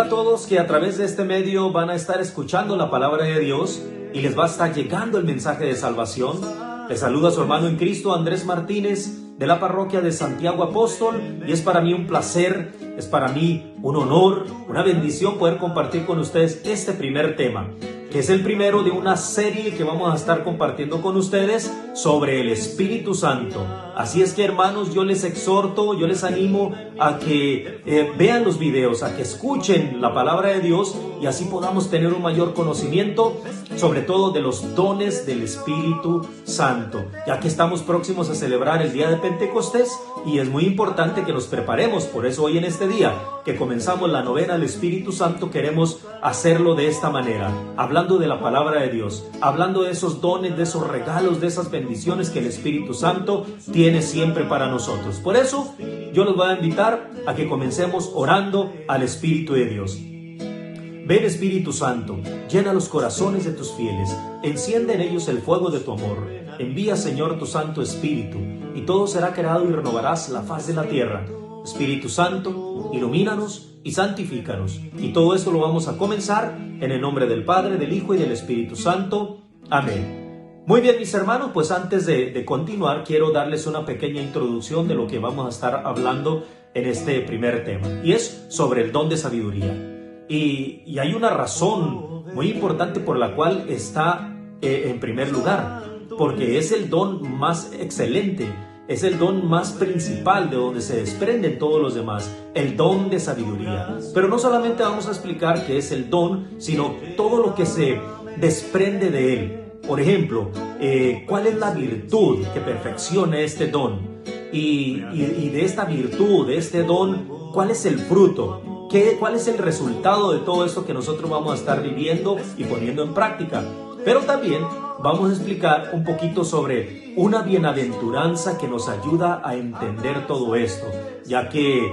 a todos que a través de este medio van a estar escuchando la palabra de Dios y les va a estar llegando el mensaje de salvación. Les saluda su hermano en Cristo, Andrés Martínez, de la parroquia de Santiago Apóstol, y es para mí un placer, es para mí un honor, una bendición poder compartir con ustedes este primer tema, que es el primero de una serie que vamos a estar compartiendo con ustedes sobre el Espíritu Santo. Así es que, hermanos, yo les exhorto, yo les animo a que vean los videos, a que escuchen la palabra de Dios y así podamos tener un mayor conocimiento, sobre todo de los dones del Espíritu Santo, ya que estamos próximos a celebrar el día de Pentecostés y es muy importante que nos preparemos. Por eso hoy en este día que comenzamos la novena del Espíritu Santo queremos hacerlo de esta manera, hablando de la palabra de Dios, hablando de esos dones, de esos regalos, de esas bendiciones que el Espíritu Santo tiene siempre para nosotros. Por eso yo los voy a invitar a que comencemos orando al Espíritu de Dios. Ven, Espíritu Santo, llena los corazones de tus fieles, enciende en ellos el fuego de tu amor. Envía, Señor, tu Santo Espíritu, y todo será creado y renovarás la faz de la tierra. Espíritu Santo, ilumínanos y santifícanos. Y todo esto lo vamos a comenzar en el nombre del Padre, del Hijo y del Espíritu Santo. Amén. Muy bien, mis hermanos, pues antes de continuar, quiero darles una pequeña introducción de lo que vamos a estar hablando en este primer tema, y es sobre el don de sabiduría. Y hay una razón muy importante por la cual está en primer lugar, porque es el don más excelente, es el don más principal de donde se desprenden todos los demás, el don de sabiduría. Pero no solamente vamos a explicar qué es el don, sino todo lo que se desprende de él. Por ejemplo, ¿cuál es la virtud que perfecciona este don? Y de esta virtud, de este don, ¿cuál es el fruto? ¿Cuál es el resultado de todo esto que nosotros vamos a estar viviendo y poniendo en práctica? Pero también vamos a explicar un poquito sobre una bienaventuranza que nos ayuda a entender todo esto, ya que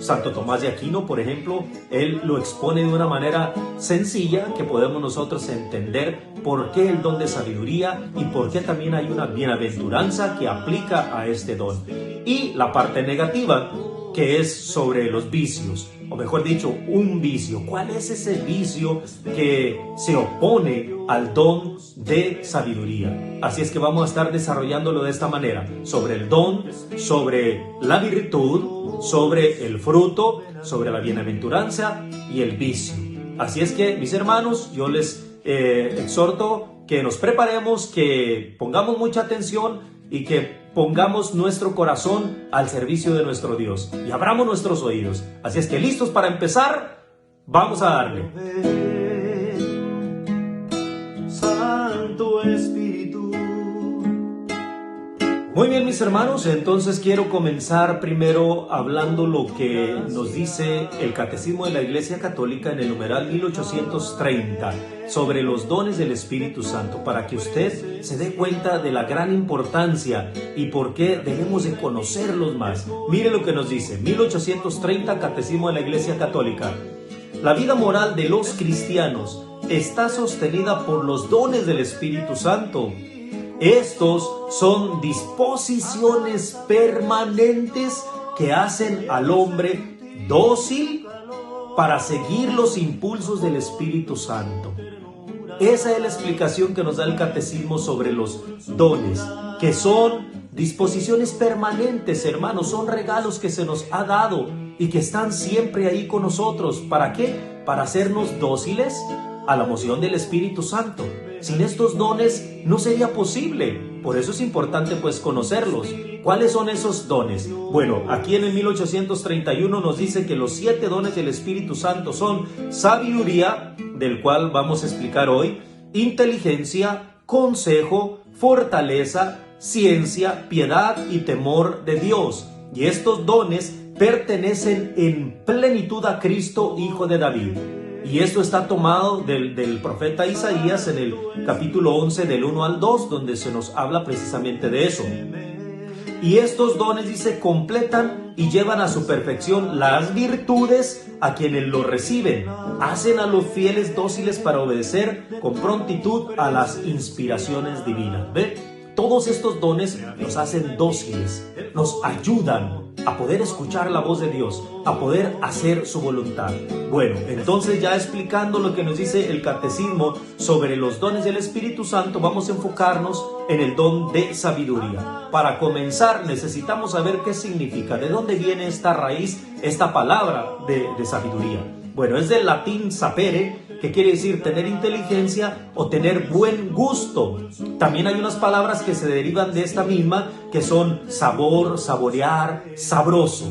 Santo Tomás de Aquino, por ejemplo, él lo expone de una manera sencilla que podemos nosotros entender por qué el don de sabiduría y por qué también hay una bienaventuranza que aplica a este don. Y la parte negativa, que es sobre los vicios, o mejor dicho, un vicio. ¿Cuál es ese vicio que se opone al don de sabiduría? Así es que vamos a estar desarrollándolo de esta manera, sobre el don, sobre la virtud, sobre el fruto, sobre la bienaventuranza y el vicio. Así es que, mis hermanos, yo les exhorto que nos preparemos, que pongamos mucha atención y que pongamos nuestro corazón al servicio de nuestro Dios y abramos nuestros oídos. Así es que, listos para empezar, vamos a darle. Santo Espíritu. Muy bien, mis hermanos, entonces quiero comenzar primero hablando lo que nos dice el Catecismo de la Iglesia Católica en el numeral 1830 sobre los dones del Espíritu Santo, para que usted se dé cuenta de la gran importancia y por qué debemos de conocerlos más. Mire lo que nos dice 1830, Catecismo de la Iglesia Católica. La vida moral de los cristianos está sostenida por los dones del Espíritu Santo. Estos son disposiciones permanentes que hacen al hombre dócil para seguir los impulsos del Espíritu Santo. Esa es la explicación que nos da el Catecismo sobre los dones, que son disposiciones permanentes, hermanos, son regalos que se nos ha dado y que están siempre ahí con nosotros. ¿Para qué? Para hacernos dóciles a la moción del Espíritu Santo. Sin estos dones no sería posible. Por eso es importante pues conocerlos. ¿Cuáles son esos dones? Bueno, aquí en el 1831 nos dice que los 7 dones del Espíritu Santo son sabiduría, del cual vamos a explicar hoy, inteligencia, consejo, fortaleza, ciencia, piedad y temor de Dios. Y estos dones pertenecen en plenitud a Cristo, Hijo de David. Y esto está tomado del profeta Isaías en el capítulo 11 del 1 al 2, donde se nos habla precisamente de eso. Y estos dones, dice, completan y llevan a su perfección las virtudes a quienes los reciben. Hacen a los fieles dóciles para obedecer con prontitud a las inspiraciones divinas. ¿Ve? Todos estos dones nos hacen dóciles, nos ayudan a poder escuchar la voz de Dios, a poder hacer su voluntad. Bueno, entonces ya explicando lo que nos dice el catecismo sobre los dones del Espíritu Santo, vamos a enfocarnos en el don de sabiduría. Para comenzar necesitamos saber qué significa, de dónde viene esta raíz, esta palabra de sabiduría. Bueno, es del latín sapere, que quiere decir tener inteligencia o tener buen gusto. También hay unas palabras que se derivan de esta misma, que son sabor, saborear, sabroso.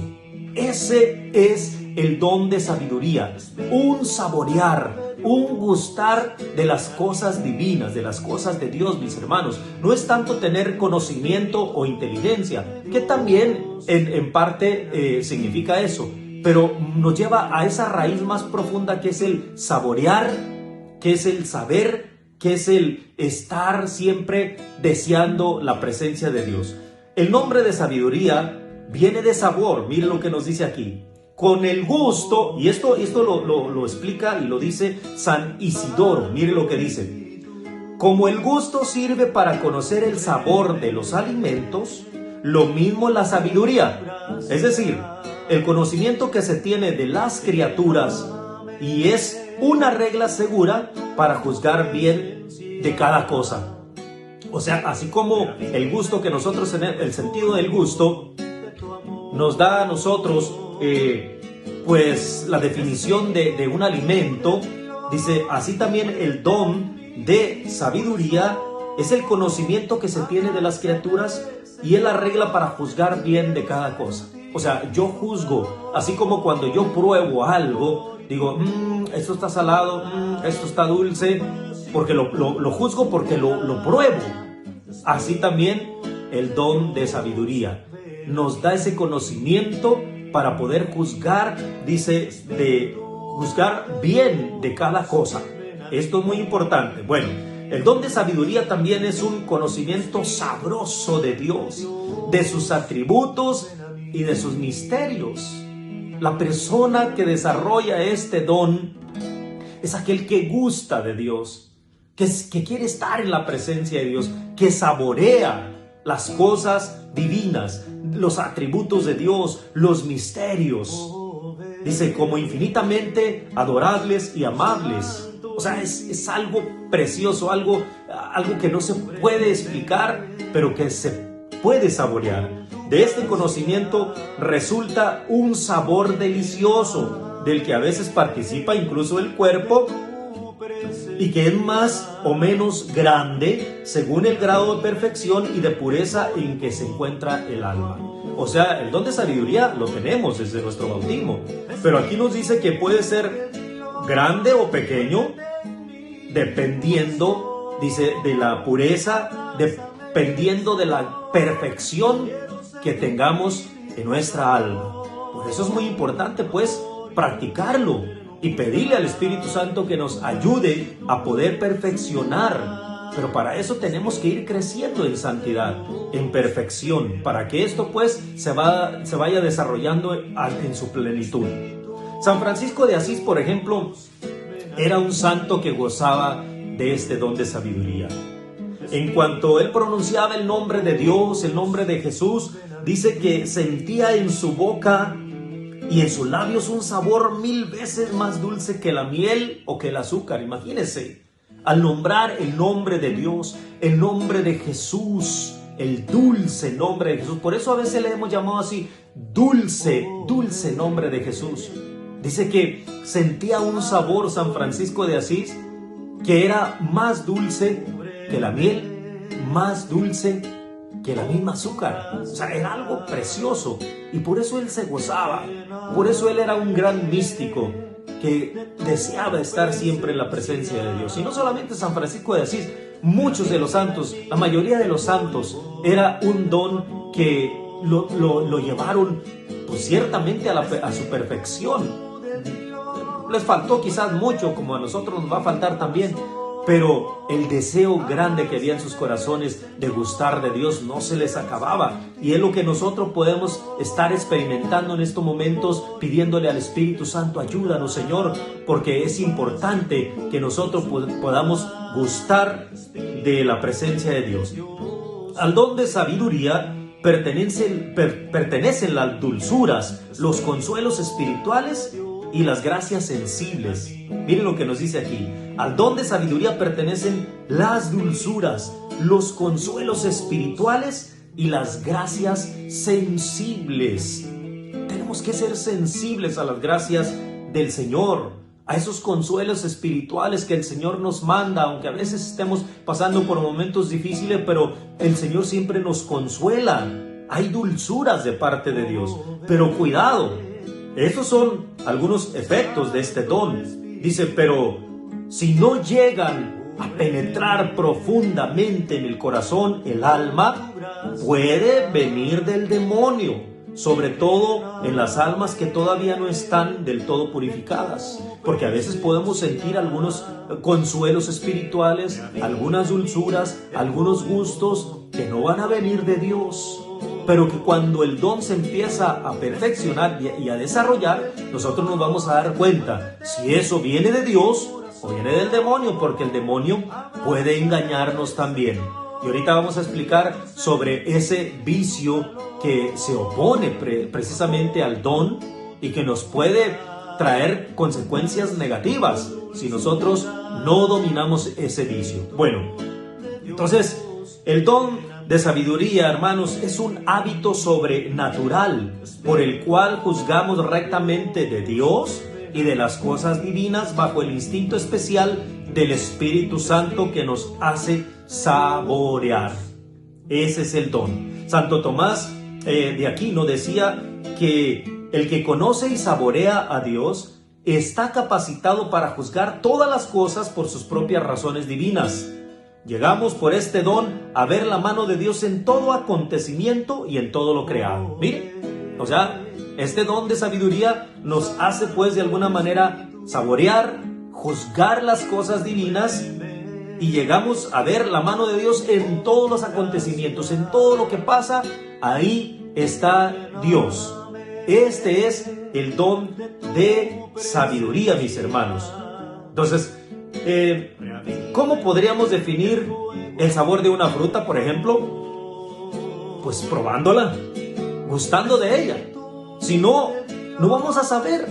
Ese es el don de sabiduría, un saborear, un gustar de las cosas divinas, de las cosas de Dios, mis hermanos. No es tanto tener conocimiento o inteligencia, que también en parte significa eso, pero nos lleva a esa raíz más profunda que es el saborear, que es el saber, que es el estar siempre deseando la presencia de Dios. El nombre de sabiduría viene de sabor, mire lo que nos dice aquí. Con el gusto, y esto lo explica y lo dice San Isidoro, mire lo que dice. Como el gusto sirve para conocer el sabor de los alimentos, lo mismo la sabiduría. Es decir, el conocimiento que se tiene de las criaturas y es una regla segura para juzgar bien de cada cosa. O sea, así como el gusto que nosotros tenemos, el sentido del gusto nos da a nosotros pues la definición de un alimento, dice, así también el don de sabiduría es el conocimiento que se tiene de las criaturas y es la regla para juzgar bien de cada cosa. O sea, yo juzgo, así como cuando yo pruebo algo, digo, esto está salado, esto está dulce, porque lo juzgo porque lo pruebo. Así también el don de sabiduría nos da ese conocimiento para poder juzgar, dice, de juzgar bien de cada cosa. Esto es muy importante. Bueno, el don de sabiduría también es un conocimiento sabroso de Dios, de sus atributos y de sus misterios. La persona que desarrolla este don es aquel que gusta de Dios, que quiere estar en la presencia de Dios, que saborea las cosas divinas, los atributos de Dios, los misterios. Dice, como infinitamente adorables y amables. O sea, es algo precioso, algo que no se puede explicar, pero que se puede saborear. De este conocimiento resulta un sabor delicioso, del que a veces participa incluso el cuerpo, y que es más o menos grande según el grado de perfección y de pureza en que se encuentra el alma. O sea, el don de sabiduría lo tenemos desde nuestro bautismo, pero aquí nos dice que puede ser grande o pequeño, dependiendo, dice, de la pureza, dependiendo de la perfección que tengamos en nuestra alma. Por eso es muy importante, pues, practicarlo y pedirle al Espíritu Santo que nos ayude a poder perfeccionar. Pero para eso tenemos que ir creciendo en santidad, en perfección, para que esto, pues, se vaya desarrollando en su plenitud. San Francisco de Asís, por ejemplo, era un santo que gozaba de este don de sabiduría. En cuanto él pronunciaba el nombre de Dios, el nombre de Jesús, dice que sentía en su boca y en sus labios un sabor 1000 veces más dulce que la miel o que el azúcar. Imagínense, al nombrar el nombre de Dios, el nombre de Jesús, el dulce nombre de Jesús. Por eso a veces le hemos llamado así, dulce, dulce nombre de Jesús. Dice que sentía un sabor San Francisco de Asís que era más dulce que la miel, más dulce que la misma azúcar. O sea, era algo precioso. Y por eso él se gozaba. Por eso él era un gran místico que deseaba estar siempre en la presencia de Dios. Y no solamente San Francisco de Asís, muchos de los santos, la mayoría de los santos, era un don que lo llevaron, pues, ciertamente a su perfección. Les faltó quizás mucho, como a nosotros nos va a faltar también, pero el deseo grande que había en sus corazones de gustar de Dios no se les acababa. Y es lo que nosotros podemos estar experimentando en estos momentos, pidiéndole al Espíritu Santo, ayúdanos, Señor, porque es importante que nosotros podamos gustar de la presencia de Dios. Al don de sabiduría pertenecen las dulzuras, los consuelos espirituales y las gracias sensibles. Miren lo que nos dice aquí. Al don de sabiduría pertenecen las dulzuras, los consuelos espirituales y las gracias sensibles. Tenemos que ser sensibles a las gracias del Señor, a esos consuelos espirituales que el Señor nos manda, aunque a veces estemos pasando por momentos difíciles, pero el Señor siempre nos consuela. Hay dulzuras de parte de Dios, pero cuidado, estos son algunos efectos de este don. Dice, pero si no llegan a penetrar profundamente en el corazón, el alma, puede venir del demonio, sobre todo en las almas que todavía no están del todo purificadas, porque a veces podemos sentir algunos consuelos espirituales, algunas dulzuras, algunos gustos que no van a venir de Dios, pero que cuando el don se empieza a perfeccionar y a desarrollar, nosotros nos vamos a dar cuenta si eso viene de Dios o viene del demonio, porque el demonio puede engañarnos también. Y ahorita vamos a explicar sobre ese vicio que se opone precisamente al don y que nos puede traer consecuencias negativas si nosotros no dominamos ese vicio. Bueno, entonces el don de sabiduría, hermanos, es un hábito sobrenatural por el cual juzgamos rectamente de Dios y de las cosas divinas bajo el instinto especial del Espíritu Santo que nos hace saborear. Ese es el don. Santo Tomás de Aquino decía que el que conoce y saborea a Dios está capacitado para juzgar todas las cosas por sus propias razones divinas. Llegamos por este don a ver la mano de Dios en todo acontecimiento y en todo lo creado. Mire, o sea, este don de sabiduría nos hace pues de alguna manera saborear, juzgar las cosas divinas, y llegamos a ver la mano de Dios en todos los acontecimientos, en todo lo que pasa. Ahí está Dios. Este es el don de sabiduría, mis hermanos. Entonces, ¿cómo podríamos definir el sabor de una fruta, por ejemplo? Pues probándola, gustando de ella. Si no, no vamos a saber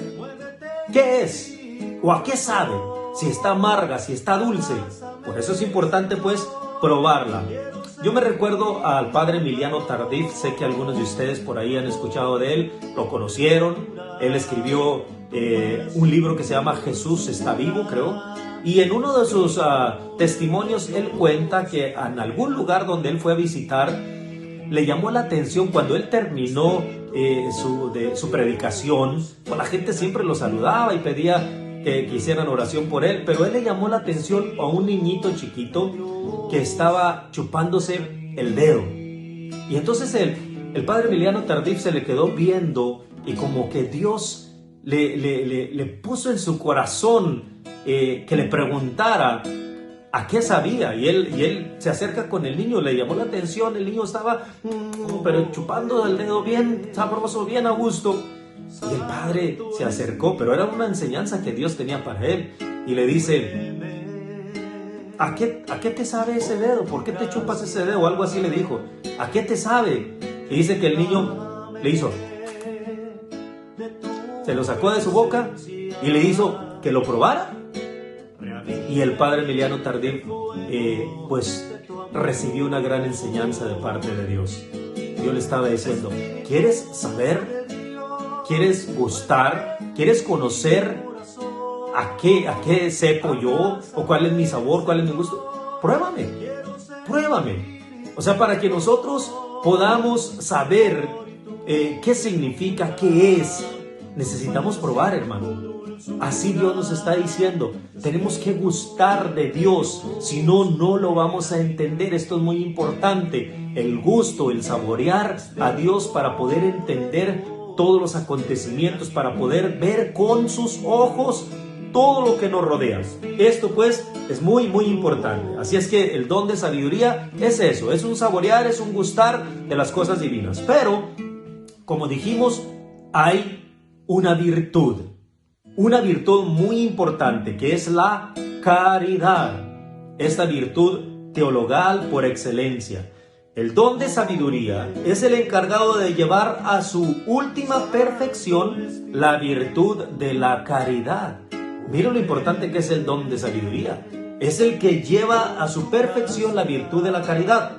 qué es o a qué sabe, si está amarga, si está dulce. Por eso es importante pues probarla. Yo me recuerdo al padre Emiliano Tardif, sé que algunos de ustedes por ahí han escuchado de él, lo conocieron. Él escribió un libro que se llama Jesús está vivo, creo. Y en uno de sus testimonios él cuenta que en algún lugar donde él fue a visitar, le llamó la atención cuando él terminó su predicación. Pues la gente siempre lo saludaba y pedía que hicieran oración por él, pero él le llamó la atención a un niñito chiquito que estaba chupándose el dedo. Y entonces el padre Emiliano Tardif se le quedó viendo y como que Dios le puso en su corazón que le preguntara a qué sabía. Y él se acerca con el niño, le llamó la atención, el niño estaba pero chupando el dedo bien sabroso, bien a gusto. Y el padre se acercó, pero era una enseñanza que Dios tenía para él, y le dice: ¿A qué te sabe ese dedo? ¿Por qué te chupas ese dedo? O algo así le dijo. ¿A qué te sabe? Y dice que el niño le hizo, se lo sacó de su boca y le hizo que lo probara. Y el padre Emiliano Tardif pues recibió una gran enseñanza de parte de Dios. Yo le estaba diciendo: ¿quieres saber? ¿Quieres gustar? ¿Quieres conocer a qué sepo yo? ¿O cuál es mi sabor? ¿Cuál es mi gusto? Pruébame. O sea, para que nosotros podamos saber qué significa, qué es, necesitamos probar, hermano. Así Dios nos está diciendo, tenemos que gustar de Dios, si no, no lo vamos a entender. Esto es muy importante, el gusto, el saborear a Dios para poder entender todos los acontecimientos, para poder ver con sus ojos todo lo que nos rodea. Esto pues es muy muy importante. Así es que el don de sabiduría es eso, es un saborear, es un gustar de las cosas divinas. Pero, como dijimos, hay una virtud muy importante, que es la caridad. Esta virtud teologal por excelencia. el don de sabiduría es el encargado de llevar a su última perfección la virtud de la caridad. Mira lo importante que es el don de sabiduría. Es el que lleva a su perfección la virtud de la caridad.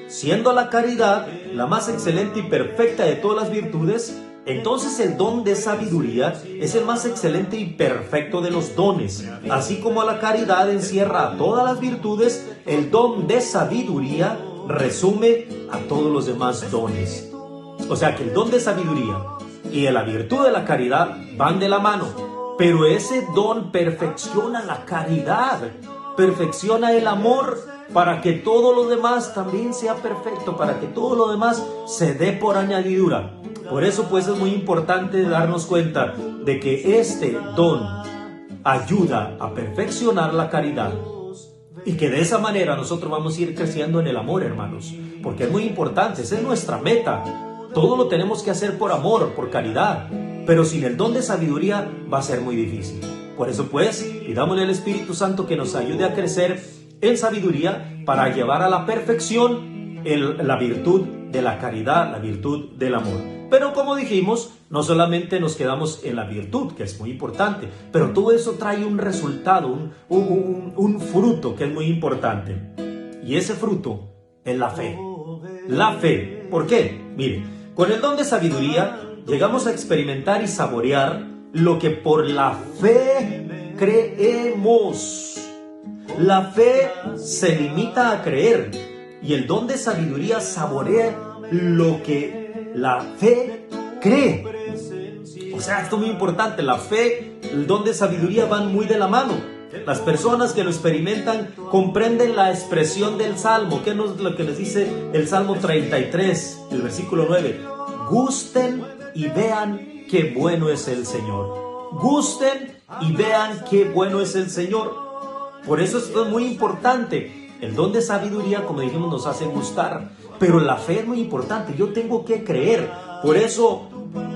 Siendo la caridad la más excelente y perfecta de todas las virtudes, entonces el don de sabiduría es el más excelente y perfecto de los dones. Así como la caridad encierra a todas las virtudes, el don de sabiduría resume a todos los demás dones. O sea que el don de sabiduría y la virtud de la caridad van de la mano, pero ese don perfecciona la caridad, perfecciona el amor para que todo lo demás también sea perfecto, para que todo lo demás se dé por añadidura. Por eso pues es muy importante darnos cuenta de que este don ayuda a perfeccionar la caridad. Y que de esa manera nosotros vamos a ir creciendo en el amor, hermanos. Porque es muy importante, esa es nuestra meta. Todo lo tenemos que hacer por amor, por caridad. Pero sin el don de sabiduría va a ser muy difícil. Por eso pues, pidámosle al Espíritu Santo que nos ayude a crecer en sabiduría para llevar a la perfección la virtud de la caridad, la virtud del amor. Pero como dijimos, no solamente nos quedamos en la virtud, que es muy importante, pero todo eso trae un resultado, un fruto que es muy importante. Y ese fruto es la fe. La fe. ¿Por qué? Mire, con el don de sabiduría llegamos a experimentar y saborear lo que por la fe creemos. La fe se limita a creer y el don de sabiduría saborea lo que la fe cree. O sea, esto es muy importante. La fe, el don de sabiduría van muy de la mano. Las personas que lo experimentan comprenden la expresión del Salmo. ¿Qué es lo que les dice el Salmo 33, el versículo 9? Gusten y vean qué bueno es el Señor. Gusten y vean qué bueno es el Señor. Por eso esto es muy importante. El don de sabiduría, como dijimos, nos hace gustar. Pero la fe es muy importante. Yo tengo que creer. Por eso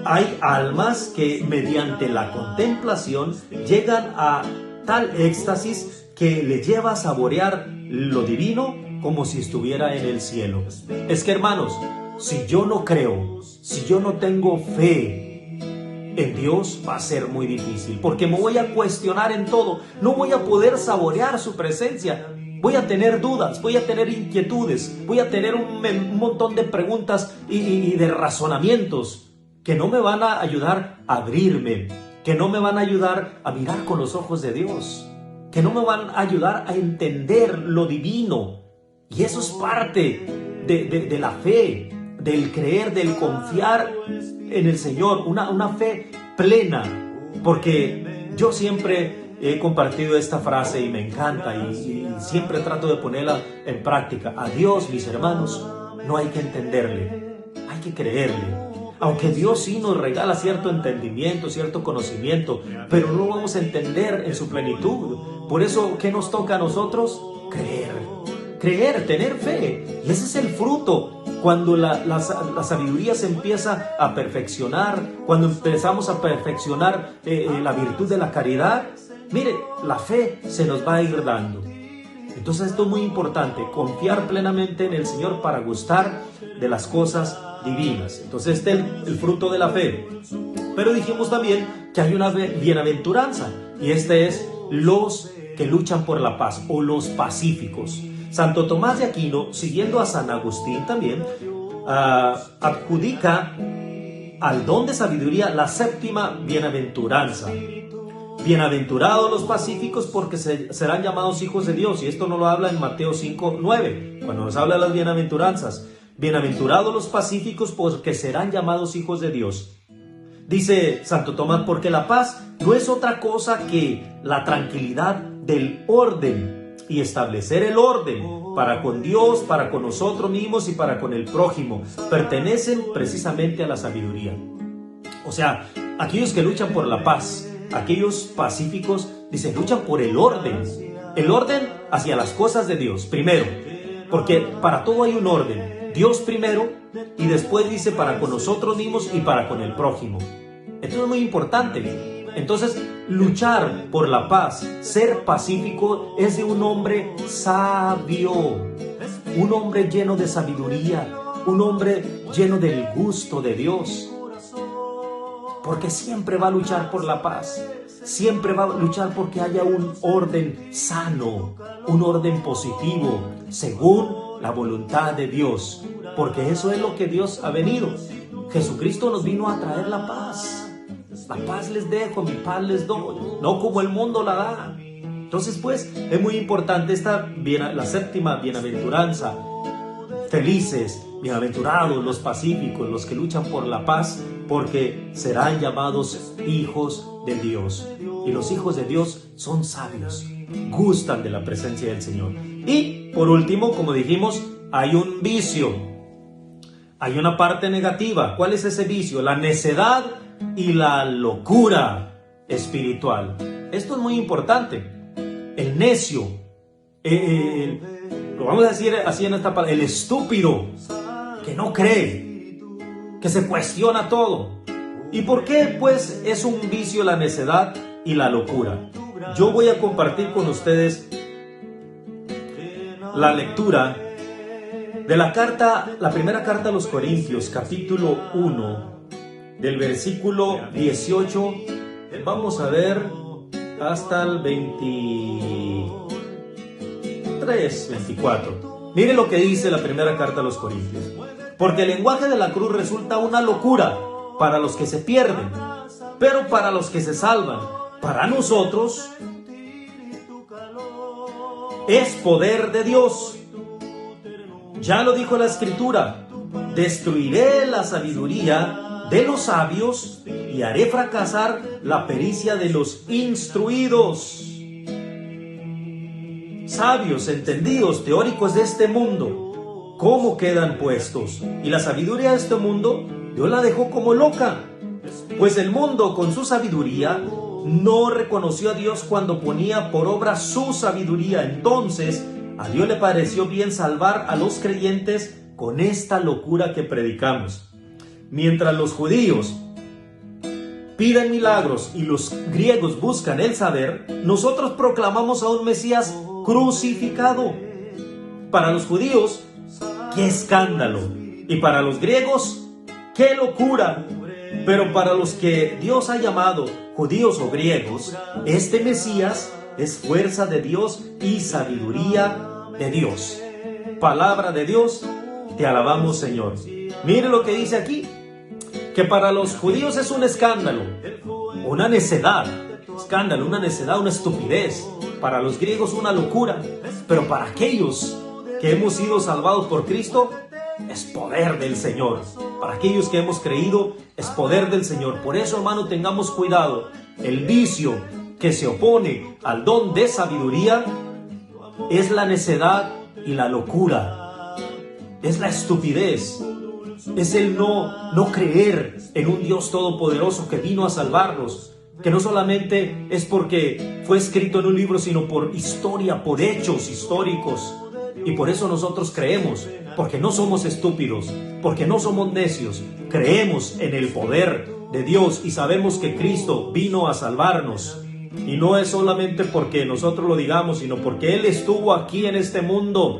hay almas que mediante la contemplación llegan a tal éxtasis que le lleva a saborear lo divino como si estuviera en el cielo. Es que, hermanos, si yo no creo, si yo no tengo fe en Dios, va a ser muy difícil, porque me voy a cuestionar en todo, no voy a poder saborear su presencia, voy a tener dudas, voy a tener inquietudes, voy a tener un montón de preguntas y de razonamientos que no me van a ayudar a abrirme, que no me van a ayudar a mirar con los ojos de Dios, que no me van a ayudar a entender lo divino. Y eso es parte de la fe, del creer, del confiar en el Señor, una fe plena. Porque yo siempre he compartido esta frase y me encanta y siempre trato de ponerla en práctica. A Dios, mis hermanos, no hay que entenderle, hay que creerle. Aunque Dios sí nos regala cierto entendimiento, cierto conocimiento, pero no lo vamos a entender en su plenitud. Por eso, ¿qué nos toca a nosotros? Creer, tener fe. Y ese es el fruto. Cuando la sabiduría se empieza a perfeccionar, cuando empezamos a perfeccionar la virtud de la caridad, mire, la fe se nos va a ir dando. Entonces esto es muy importante, confiar plenamente en el Señor para gustar de las cosas divinas. Entonces este es el fruto de la fe. Pero dijimos también que hay una bienaventuranza, y este es los que luchan por la paz o los pacíficos. Santo Tomás de Aquino, siguiendo a San Agustín también, adjudica al don de sabiduría la séptima bienaventuranza. Bienaventurados los pacíficos porque serán llamados hijos de Dios. Y esto no lo habla en Mateo 5:9, cuando nos habla de las bienaventuranzas. Bienaventurados los pacíficos porque serán llamados hijos de Dios. Dice Santo Tomás, porque la paz no es otra cosa que la tranquilidad del orden y establecer el orden para con Dios, para con nosotros mismos y para con el prójimo. Pertenecen precisamente a la sabiduría. O sea, aquellos que luchan por la paz, aquellos pacíficos, dicen, luchan por el orden hacia las cosas de Dios, primero, porque para todo hay un orden, Dios primero, y después dice para con nosotros mismos y para con el prójimo. Esto es muy importante. Entonces, luchar por la paz, ser pacífico, es de un hombre sabio. un hombre lleno de sabiduría, un hombre lleno del gusto de Dios, porque siempre va a luchar por la paz, siempre va a luchar porque haya un orden sano, un orden positivo, según la voluntad de Dios, porque eso es lo que Dios ha venido. Jesucristo nos vino a traer la paz. La paz les dejo, mi paz les doy, no como el mundo la da. Entonces, pues, es muy importante la séptima bienaventuranza. Felices, bienaventurados los pacíficos, los que luchan por la paz, porque serán llamados hijos de Dios. Y los hijos de Dios son sabios, gustan de la presencia del Señor. Y, por último, como dijimos, hay un vicio. Hay una parte negativa. ¿Cuál es ese vicio? La necedad y la locura espiritual. Esto es muy importante. El necio, lo vamos a decir así en esta palabra, el estúpido, que no cree, que se cuestiona todo. ¿Y por qué pues es un vicio la necedad y la locura? Yo voy a compartir con ustedes la lectura de la primera carta a los Corintios, capítulo 1, del versículo 18, vamos a ver hasta el 23, 24. Mire lo que dice la primera carta a los Corintios. Porque el lenguaje de la cruz resulta una locura para los que se pierden, pero para los que se salvan, para nosotros, es poder de Dios. Ya lo dijo la Escritura: destruiré la sabiduría de los sabios y haré fracasar la pericia de los instruidos. Sabios, entendidos, teóricos de este mundo, ¿cómo quedan puestos? Y la sabiduría de este mundo, Dios la dejó como loca. Pues el mundo, con su sabiduría, no reconoció a Dios cuando ponía por obra su sabiduría. Entonces, a Dios le pareció bien salvar a los creyentes con esta locura que predicamos. Mientras los judíos piden milagros y los griegos buscan el saber, nosotros proclamamos a un Mesías crucificado. Para los judíos, ¡qué escándalo! Y para los griegos, ¡qué locura! Pero para los que Dios ha llamado judíos o griegos, este Mesías es fuerza de Dios y sabiduría de Dios. Palabra de Dios, te alabamos, Señor. Mire lo que dice aquí, que para los judíos es un escándalo, una necedad, una estupidez. Para los griegos una locura, pero para aquellos que hemos sido salvados por Cristo, es poder del Señor. Para aquellos que hemos creído, es poder del Señor. Por eso, hermano, tengamos cuidado. El vicio que se opone al don de sabiduría es la necedad y la locura. Es la estupidez. Es el no creer en un Dios todopoderoso que vino a salvarnos. Que no solamente es porque fue escrito en un libro, sino por historia, por hechos históricos. Y por eso nosotros creemos, porque no somos estúpidos, porque no somos necios. Creemos en el poder de Dios y sabemos que Cristo vino a salvarnos. Y no es solamente porque nosotros lo digamos, sino porque Él estuvo aquí en este mundo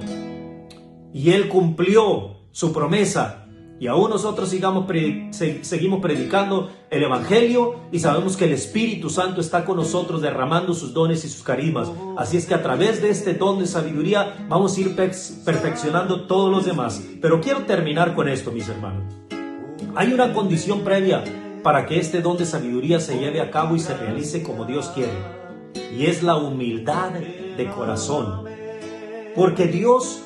y Él cumplió su promesa. Y aún nosotros seguimos predicando el Evangelio y sabemos que el Espíritu Santo está con nosotros derramando sus dones y sus carismas. Así es que a través de este don de sabiduría vamos a ir perfeccionando todos los demás. Pero quiero terminar con esto, mis hermanos. Hay una condición previa para que este don de sabiduría se lleve a cabo y se realice como Dios quiere. Y es la humildad de corazón. Porque Dios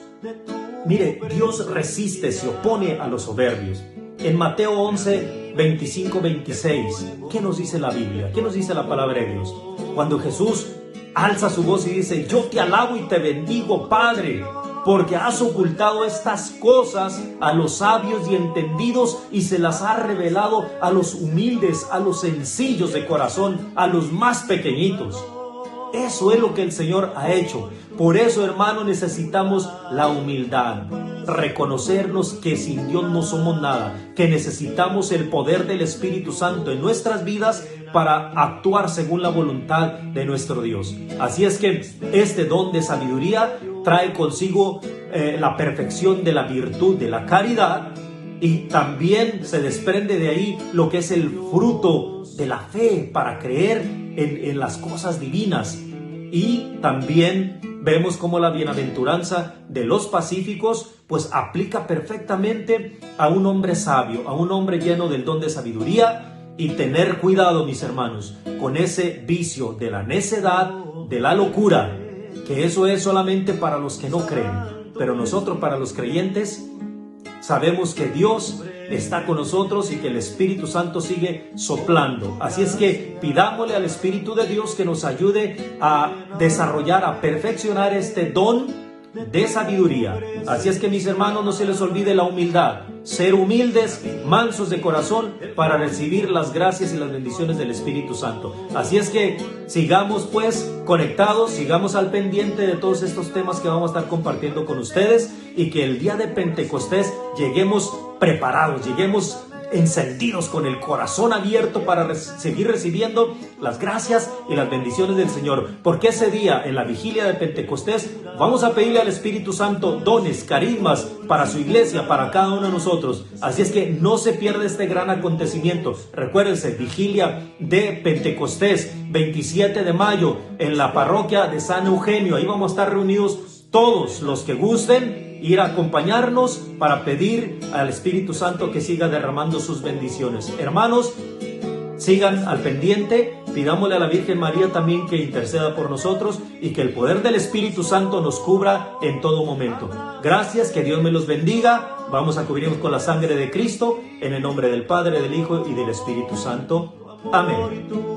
resiste, se opone a los soberbios. En Mateo 11, 25, 26, ¿qué nos dice la Biblia? ¿Qué nos dice la palabra de Dios? Cuando Jesús alza su voz y dice: yo te alabo y te bendigo, Padre, porque has ocultado estas cosas a los sabios y entendidos y se las has revelado a los humildes, a los sencillos de corazón, a los más pequeñitos. Eso es lo que el Señor ha hecho. Por eso, hermano, necesitamos la humildad. Reconocernos que sin Dios no somos nada, que necesitamos el poder del Espíritu Santo en nuestras vidas para actuar según la voluntad de nuestro Dios. Así es que este don de sabiduría trae consigo la perfección de la virtud, de la caridad, y también se desprende de ahí lo que es el fruto de la fe para creer en las cosas divinas. Y también vemos cómo la bienaventuranza de los pacíficos pues aplica perfectamente a un hombre sabio, a un hombre lleno del don de sabiduría. Y tener cuidado, mis hermanos, con ese vicio de la necedad, de la locura, que eso es solamente para los que no creen. Pero nosotros, para los creyentes, sabemos que Dios está con nosotros y que el Espíritu Santo sigue soplando. Así es que pidámosle al Espíritu de Dios que nos ayude a desarrollar, a perfeccionar este don de sabiduría. Así es que, mis hermanos, no se les olvide la humildad. Ser humildes, mansos de corazón, para recibir las gracias y las bendiciones del Espíritu Santo. Así es que sigamos pues conectados, sigamos al pendiente de todos estos temas que vamos a estar compartiendo con ustedes, y que el día de Pentecostés lleguemos preparados, lleguemos encendidos, con el corazón abierto para seguir recibiendo las gracias y las bendiciones del Señor, porque ese día, en la vigilia de Pentecostés, vamos a pedirle al Espíritu Santo dones, carismas para su iglesia, para cada uno de nosotros. Así es que no se pierda este gran acontecimiento. Recuérdense, vigilia de Pentecostés, 27 de mayo, en la parroquia de San Eugenio. Ahí vamos a estar reunidos todos los que gusten ir a acompañarnos para pedir al Espíritu Santo que siga derramando sus bendiciones. Hermanos, sigan al pendiente, pidámosle a la Virgen María también que interceda por nosotros y que el poder del Espíritu Santo nos cubra en todo momento. Gracias, que Dios me los bendiga. Vamos a cubrirnos con la sangre de Cristo, en el nombre del Padre, del Hijo y del Espíritu Santo. Amén.